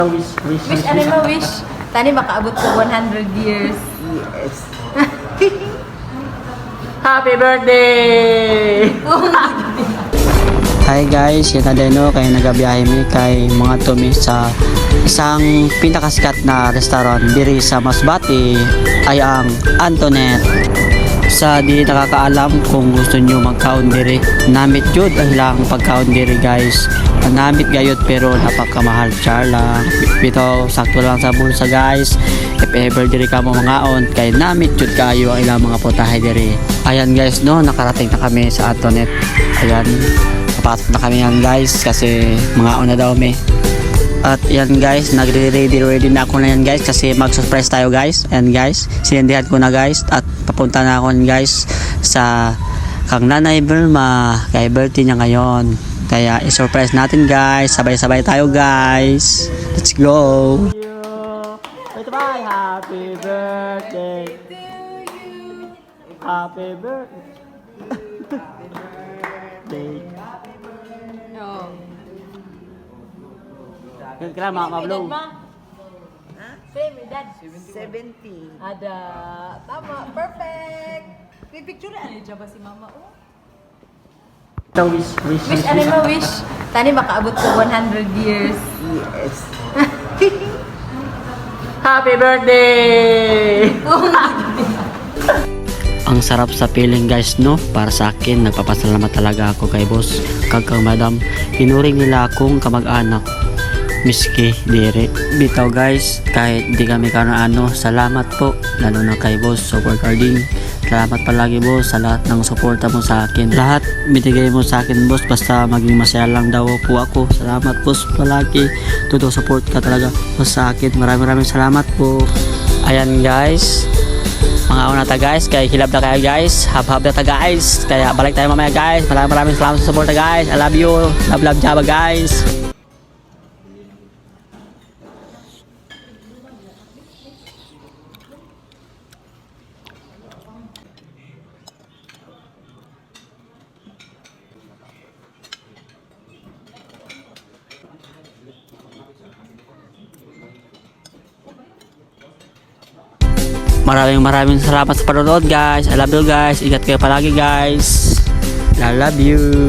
Wish, ano mo wish? Tani makaabot ko 100 years. Yes. Happy birthday! Hi guys, yan na din kaya nagabiyahe mi kay mga tumi sa isang pinakasikat na restaurant diri sa Masbate ay ang Antoinette. Sa di nakakaalam kung gusto nyo magkaon diri, namit jud ang lang pagkaon diri guys. Namit gayot pero napakamahal char lang. Bitaw sakto lang sa bulsa guys. If ever diri ka mo mangaon kay namit jud kayo ang ilang mga putahe diri. Ayan guys no, nakarating na kami sa Antoinette. Ayan, papasok na kami yan guys kasi mangaon na daw mi. At yan guys, nagre-ready na ako na yan guys kasi mag-surprise tayo guys. Ayan guys, sinendihan ko na guys at papunta na ako guys sa kang Nanay Vilma kay birthday niya ngayon. Kaya i-surprise natin guys, sabay-sabay tayo guys. Let's go! Bye-bye! Happy birthday! Happy birthday! Oh. Kaya ma-blow. Same with dad. 70. Ada. Tama. Perfect. May picture na niya ba si mama? Oh. Wish. Wish, ano mo wish? Tani makaabot ko 100 years. Yes. Happy birthday! Ang sarap sa feeling guys no, para sa akin nagpapasalamat talaga ako kay boss kag madam, tinuring nila akong kamag-anak miski dire. Bitaw guys, kahit di kami ano, salamat po lalo na kay boss support carding. Salamat palagi boss sa lahat ng suporta mo sa akin, lahat binigay mo sa akin boss, basta maging masaya lang daw po ako. Salamat boss palagi, todo support ka talaga boss sa akin, maraming salamat po. Ayan guys, mga una ta guys, kaya hilab na kayo guys, hab-hab na ta guys, kaya balik tayo mamaya guys. Maraming salamat sa support guys, I love you, love Java guys. Maraming salamat sa panonood guys. I love you guys. Ingat kayo palagi guys. I love you.